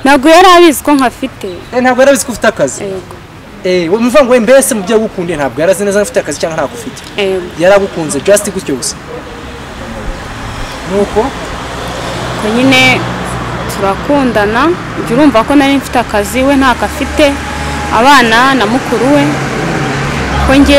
ntabwo yari abizi ko nkafite. Ntabwo yari abizi ko ufite akazi. Yego. Umva ngo mbese mu byo gukunde ntabwo yarazi neza afite akazi cyangwa nta gufite. Yego. Yaragukunze just gutyo gusa. Nuko ko nyine turakundana, urumva ko nari mfite akazi we nta kafite, abana na mukuru we ko nge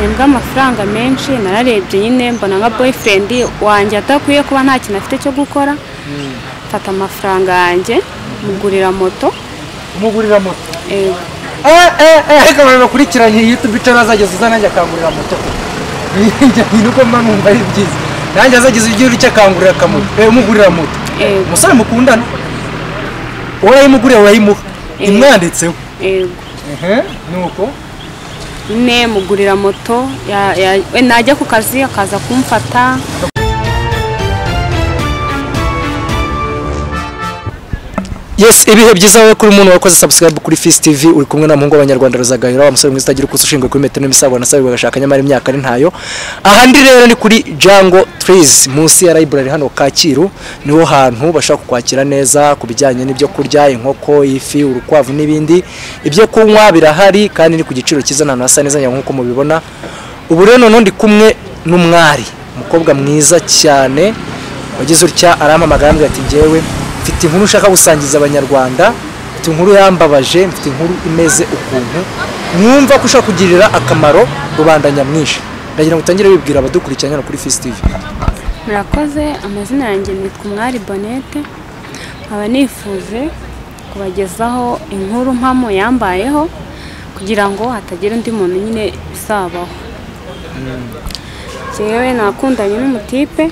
nembwa amafaranga menshi, nararebye nyine mbona nka boyfriend wanjye atakwiye kuba nta kintu afite cyo gukora. Mfata amafaranga yanjye mugurira moto. Umugurira moto? Yego. Reka bakurikiranye YouTube channel azageza uzanajya akangurira moto. Nuko mba numva ari byiza. Nanjye azageza igihe cyakangurira kamoto. Umugurira moto. Umusore mukundana? Urayimugurira urayimuha. Imwanditseho. Yego. Nuko ne mugurira moto we najya ku kazi akaza kumfata. Yes, ibihe byiza we kuri umuntu wakoze subscribe kuri Fist TV, uri kumwe na muhungu w'abanyarwanda Rozagahira wa musore mwiza tagira uko ushinzwe kuri metero n'imisabo nasabwe bagashaka nyamara imyaka ari ntayo. Aha ndi rero ni kuri Jungle Trees munsi ya library hano Kacyiru, niho hantu bashaka kwakira neza kubijyanye n'ibyo kurya, inkoko, ifi, urukwavu n'ibindi. Ibyo kunywa birahari kandi ni ku giciro cyiza nano hasa neza nkuko mubibona. Ubu rero none ndi kumwe n'umwari, umukobwa mwiza cyane wagize utya arampamagara ati ngewe mfite inkuru ushaka gusangiza abanyarwanda, mfite inkuru yambabaje, mfite inkuru imeze ukuntu mwumva ko ushaka kugirira akamaro rubanda nyamwinshi. Ndagira ngo utangire wibwira abadukurikiranye hano kuri Fist TV. Murakoze, amazina yanjye nitwa Umwari Bonete, aba nifuje kubagezaho inkuru mpamo yambayeho kugira ngo hatagira undi muntu nyine bisabaho. Jewe nakundanye n'umutipe,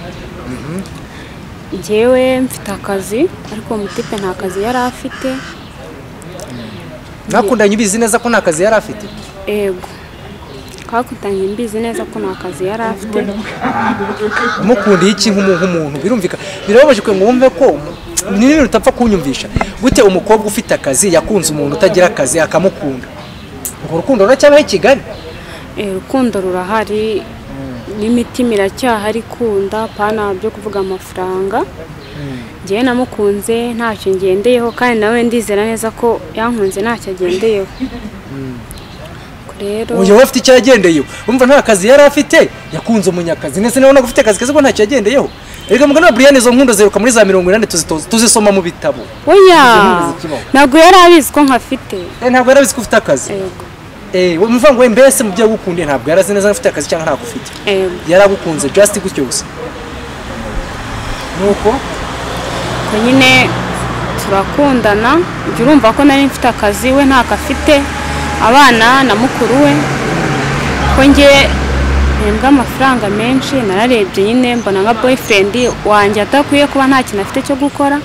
njyewe mfite akazi ariko umutipe nta kazi yari afite. Nakundanye ubizi neza ko nta kazi yari afite? Yego. Twakundanye mbizi neza ko nta kazi yari afite. Umukundiye iki nk'umuntu birumvikana? Birababaje ko ngumve ko ni ibintu utapfa kunyumvisha. Gute umukobwa ufite akazi yakunze umuntu utagira akazi akamukunda? Ngo urukundo ruracyabaho i Kigali? Urukundo rurahari, n'imitima iracyahari kunda pana byo kuvuga amafaranga. Ngiye namukunze ntacyo ngendeyeho kandi nawe ndizera neza ko yankunze ntacyo agendeyeho. Rero uyu wafite icyo yagendeyeho, umva nta kazi yari afite, yakunze umunyakazi nese nawe nagufite akazi kazi ko ntacyo yagendeyeho. Erega mugana Brian izo nkundo zeruka muri za 180 tuzisoma mu bitabo. Oya, ntabwo yari abizi ko nkafite. Ntabwo yari abizi ko ufite akazi. Yego. Umva ngo mbese mu byo gukunde ntabwo yarazi neza afite akazi cyangwa nta gufite. Yaragukunze just gutyo gusa. Nuko ko nyine turakundana, urumva ko nari mfite akazi we nta kafite, abana na mukuru we ko nge nembwa amafaranga menshi, nararebye nyine mbona nka boyfriend wanjye atakwiye kuba nta kintu afite cyo gukora.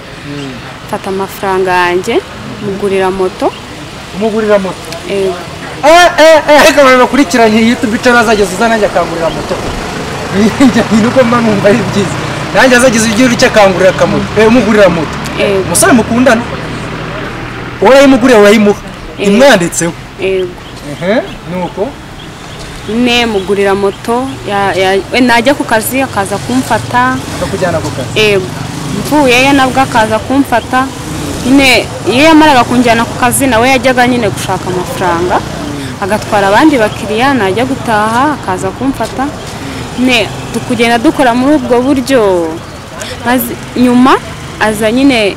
Mfata amafaranga yanjye mugurira moto. Umugurira moto? Yego. Reka bakurikiranye YouTube channel azageza uzanajya akangurira moto. Nuko mba numva ari byiza. Nanjye azageza igihe cyakangurira kamoto. Umugurira moto. Umusore mukundana? Urayimugurira urayimuha. Imwanditseho. Yego. Nuko ne mugurira moto we najya ku kazi akaza kumfata. Akakujyana ku kazi? Yego. Mvuye nabwo akaza kumfata. Nyine iyo yamaraga kunjyana ku kazi nawe yajyaga nyine gushaka amafaranga, agatwara abandi bakiriya, najya gutaha akaza kumfata. Ne tukugenda dukora muri ubwo buryo. Nyuma aza nyine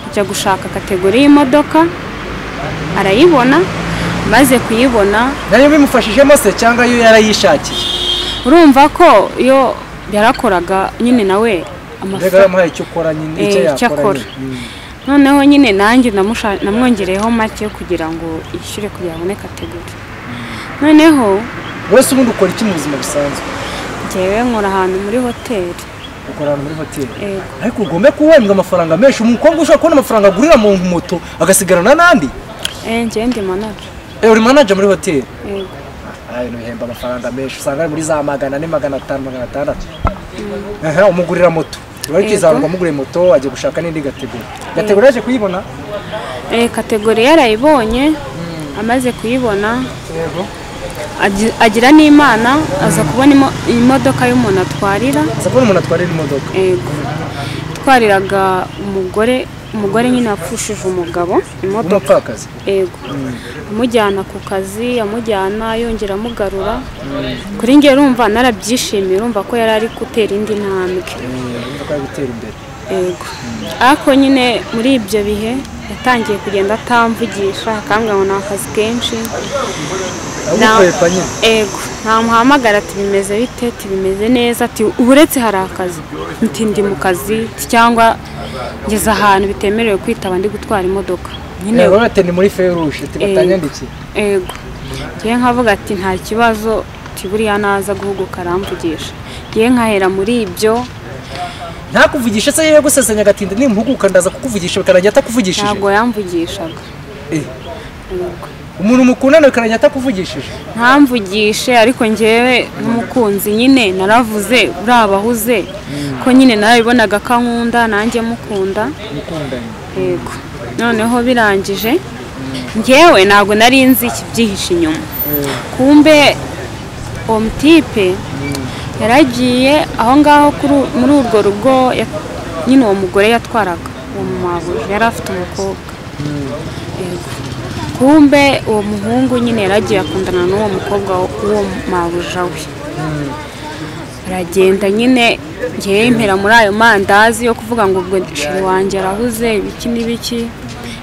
kujya gushaka kategori y'imodoka, arayibona, maze kuyibona nayo bimufashijemo se cyangwa yo yarayishakiye? Urumva ko iyo yarakoraga nyine nawe amafaranga yamuhaye icyo ukora nyine icyo yakora. Noneho nyine nanjye namwongereyeho make kugira ngo ishyure kugira abone kategori. Noneho wese ubundi ukora iki mu buzima bisanzwe? Njyewe nkora ahantu muri hoteli. Ukora ahantu muri hoteli? Ariko ugomba kuwembwa amafaranga menshi. Umukobwa ushobora kubona amafaranga agurira mu moto agasigarana n'andi? Njye ndi manager. Uri manager muri hoteli? Yego. No hemba amafaranga menshi, usanga muri za 400, 500, 600. Umugurira moto. Urikizarwa mugure moto ajye gushaka n'indi gategori. Gategori yaje kuyibona? Kategori yarayibonye, amaze kuyibona. Yego. Agira n'Imana aza kubona imodoka y'umuntu atwarira. Aza kubona umuntu atwarira imodoka? Yego. Twariraga umugore umugore nyine yapfushije umugabo imodoka umupfakazi yego amujyana ku kazi amujyana yongera amugarura kuri njye urumva narabyishimiye urumva ko yari ari gutera indi ntambwe urumva ko ari gutera imbere yego ariko nyine muri ibyo bihe yatangiye kugenda atamvugisha akambwira ngo ni akazi kenshi agukwepa nyine yego ntamuhamagara ati bimeze bite ati bimeze neza ati uretse hari akazi nti ndi mu kazi cyangwa ngeze ahantu bitemerewe kwitaba ndi gutwara imodoka nyine urate ni muri feruje tibatanyandikiye yego ngiye nkavuga ati nta kibazo tiburiya naza guhuguka aramvugisha ngiye nkahera muri ibyo ntakuvugisha se yewe gusesenya agatinda nimpuguka ndaza kukuvugisha bikarangira atakuvugishije ntabwo yamvugishaga umuntu mukundana bikarangira atakuvugishije ntamvugishe ariko ngewe n'umukunzi nyine naravuze urabahuze ko nyine narabibonaga ko ankunda nanjye mukunda yego noneho birangije ngewe ntabwo nari nzi ikibyihishe inyuma kumbe uwo mutipe yaragiye aho ngaho muri urwo rugo nyine uwo mugore yatwaraga uwo mumabuje yari afite umukobwa yego kumbe uwo muhungu nyine yaragiye akundana n'uwo mukobwa w'uwo mabuja we aragenda nyine ngewe impera muri ayo mandazi yo kuvuga ngo ubwo shiri wanjye arahuze ibiki n'ibiki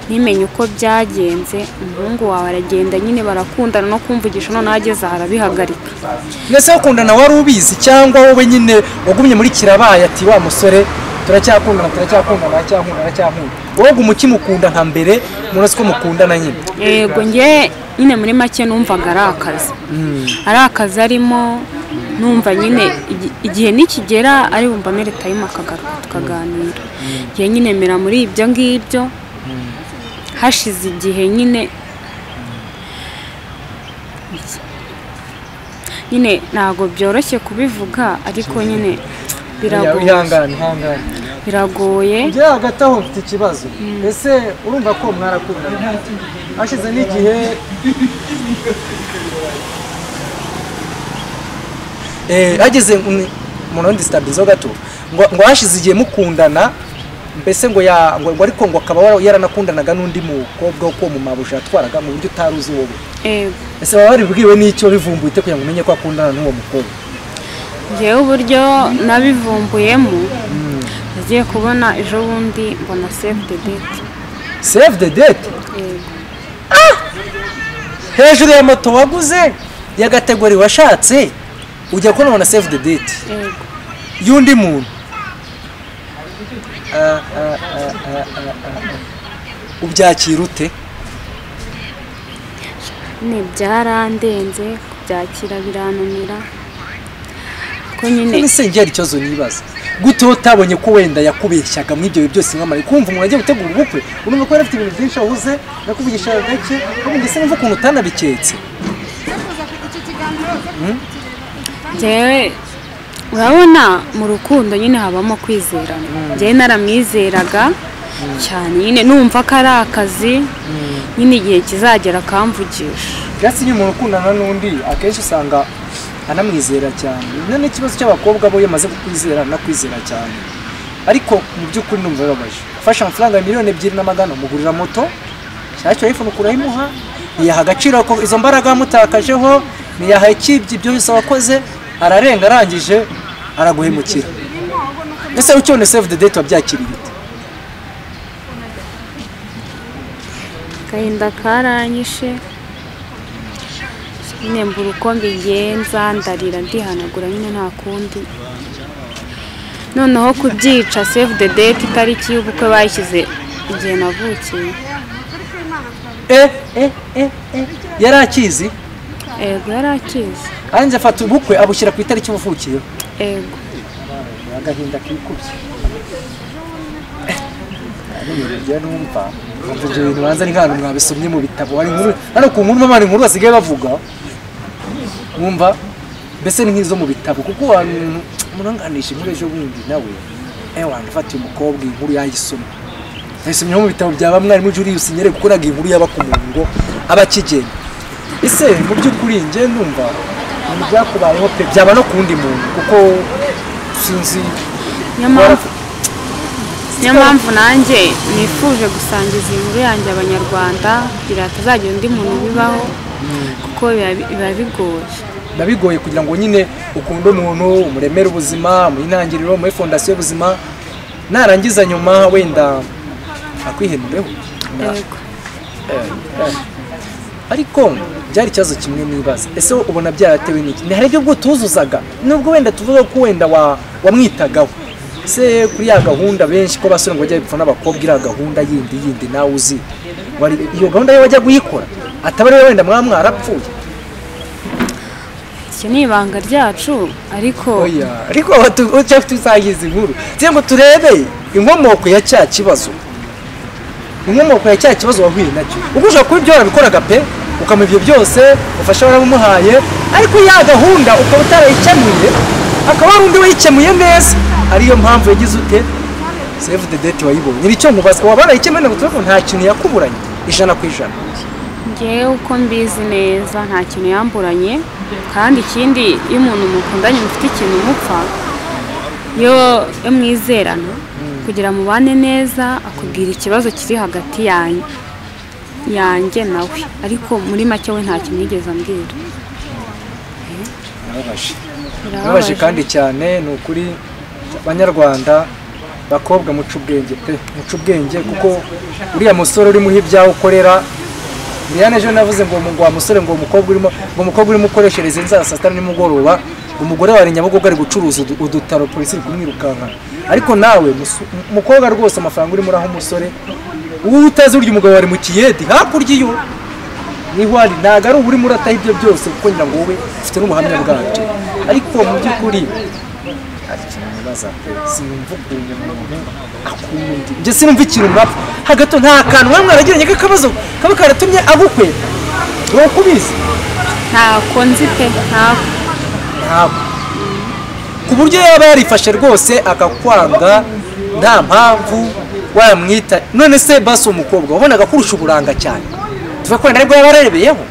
ntimenye uko byagenze umuhungu wawe aragenda nyine barakundana no kumvugisha noneho ageze aha arabihagarika mbese bakundana wari ubizi cyangwa wowe nyine wagumye muri kirabaye ati wa musore turacyakundana aracyakunda wowe umukimukunda nka mbere murazi ko mukundana nyine yego ngewe nyine muri make numvaga ari akazi arimo numva nyine igihe nikigera ari bumva mere time akagaruka tukaganira ngewe nyine mera muri ibyo ngibyo hashize igihe nyine ntabwo byoroshye kubivuga ariko nyine biragoye njye hagati aho mfite ikibazo ese urumva ko mwarakundana hashize n'igihe hageze umuntu wundi sitabizo gato ngo hashize igihe mukundana mbese ngo ariko ngo akaba yaranakundanaga n'undi mukobwa wo mu mabusha yatwaraga mu buryo utari uzi wowe ese baba baribwiwe n'icyo bivumbuye kugira ngo umenye ko akundana n'uwo mukobwa ngewe uburyo nabivumbuyemo nagiye kubona ejo bundi mbona save the date hejuru ya moto waguze ya kategori washatse ujya kubona save the date y'undi muntu ubyakira ute byarandenze kubyakira birananira ko nyine nisengera ikibazo nibaza gute utabonye ko wenda yakubeshyaga mu ibyo byose nkamara kumva umuntu agiye gutegura ubukwe urumva ko afite ibintu byinshi ahuze nakuvugisha gake kandi ndetse numva ukuntu utanabiketse urabona mu rukundo nyine habamo kwizerana njyewe naramwizeraga cyane nyine numva ko ari akazi nyine igihe kizagera akamvugisha byatsi iyo umuntu ukundana n'undi akenshi usanga anamwizera cyane n'ikibazo cy'abakobwa bo yamaze kukwizera nakwizera cyane ariko mu by'ukuri numva bibabaje ufashe amafaranga ya $2,200 umugurira moto cyacyo iPhone ukurayimuha ntiyaha agaciro ko izo mbaraga yamutakajeho ntiyaha ikibyi ibyo yose wakoze ararenga arangije araguhemukira ese ucyone save the date wabyakiriye ute gahinda karanyishe nyine mbura uko mbigenza ndarira ndihanagura nyine nta kundi noneho kubyica save the date itariki y'ubukwe bayishyize igihe navukiye yari akizi yego yari akizi hanze afata ubukwe abushyira ku itariki uvukiyeho yego agahinda kikubye njye numva ibyo bintu banza ari nk'ahantu mwabisomye mu bitabo hari inkuru hano ku nkuru mama inkuru basigaye bavuga mwumva mbese ni nk'izo mu bitabo kuko abantu muranganisha inkuru ejo bundi nawe wantu ufatiye umukobwa inkuru yayisomye yayisomye mu bitabo bya bamwe ari mu Julius Nyerere kuko naga inkuru yaba ku muntu ngo aba kigenda ese mu by'ukuri njye numva ibintu byakubayeho pe byaba no kundi muntu kuko sinzi niyo mpamvu nanjye nifuje gusangiza iyi nkuru yanjye abanyarwanda kugira hatazagira undi muntu bibaho kuko biba bigoye. biba bigoye kugira ngo nyine ukunde umuntu umuremere ubuzima mu intangiriro muri fondasiyo y'ubuzima narangiza nyuma wenda akwihenureho. Yego. Ariko byari ikibazo kimwe nibaza, ese ubona byaratewe n'iki? Ni hari ibyo bwo tuzuzaga nubwo wenda tuvuga ko wenda wamwitagaho se kuri ya gahunda benshi ko basore ngo bajya bipfa n'abakobwa iriya gahunda yindi nawe uzi wari iyo gahunda yo wajya guyikora ataba ari wenda mwarapfuye. Iki ni ibanga ryacu ariko ariko tuzagize inkuru ngo turebe inkomoko ya cya kibazo, inkomoko ya cya kibazo wahuye nacyo. Ubwo ushobora kuba ibyo warabikoraga pe ukamuha ibyo byose ufasha waramuhaye, ariko ya gahunda ukaba utarayikemuye akaba ari undi wayikemuye neza, ariyo mpamvu yagize ute save the date wayibonye. Nicyo nkubaza, waba barayikemuye ngo tuvuge nta kintu yakuburanye 100%? ngewe uko mbizi neza nta kintu yamburanye, kandi ikindi iyo umuntu mukundanye mufite ikintu mupfa iyo mwizerana kugira mubane neza akubwira ikibazo kiri hagati yanjye nawe, ariko muri make we nta kintu yigeze ambwira. Birababaje kandi cyane, ni ukuri Banyarwanda bakobwa muca ubwenge pe, muca ubwenge kuko uriya musore uri muhi ibyawe ukorera. Diane ejo navuze ngo wa musore ngo umukobwa urimo ukoreshereza inzara saa 6 nimugoroba, umugore wa Nyabugogo ari gucuruza udutaro, polisi iri kumwirukanka. Ariko nawe umukobwa rwose amafaranga uri muri aho umusore utazi urya umugabo wari mu kiyedi hakurya iyo niho ari, ntago ari uri muri ataha ibyo byose kuko ngira ngo wowe ufite n'ubuhamya bwabyo. Ariko mu by'ukuri sinumva ukuntu umuntu akundi njye sinumva ikintu mwapfa hagati nta kantu mwamwe aragiranye k'akabazo kaba karatumye agukwe wowe kubizi ntako nzi pe ntako ku buryo yaba yarifashe rwose akakwanga nta mpamvu wamwita. None se basi umukobwa wabonaga kurusha uburanga cyane tuva kwenda ariko yaba yararebeyeho?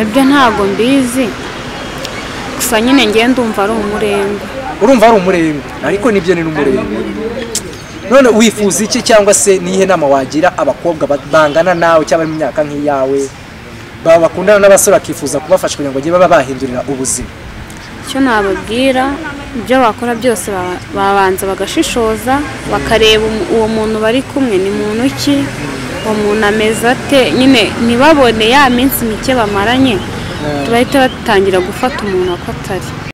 ibyo ntago mbizi, gusa nyine ngiye ndumva ari umurembe. Urumva ari umurembe? Ariko nibyo ni n'umurembe. None wifuza iki cyangwa se nihe nama wagira abakobwa bangana nawe cyangwa mu myaka nk'iyawe bakundana n'abasore akifuza kubafasha kugira ngo bajye baba bahindurira ubuzima? Icyo nababwira, ibyo bakora byose babanza bagashishoza bakareba uwo muntu bari kumwe ni muntu ki, uwo muntu ameze ate, nyine ntibabone ya minsi mike bamaranye bahita batangira gufata umuntu uko atari.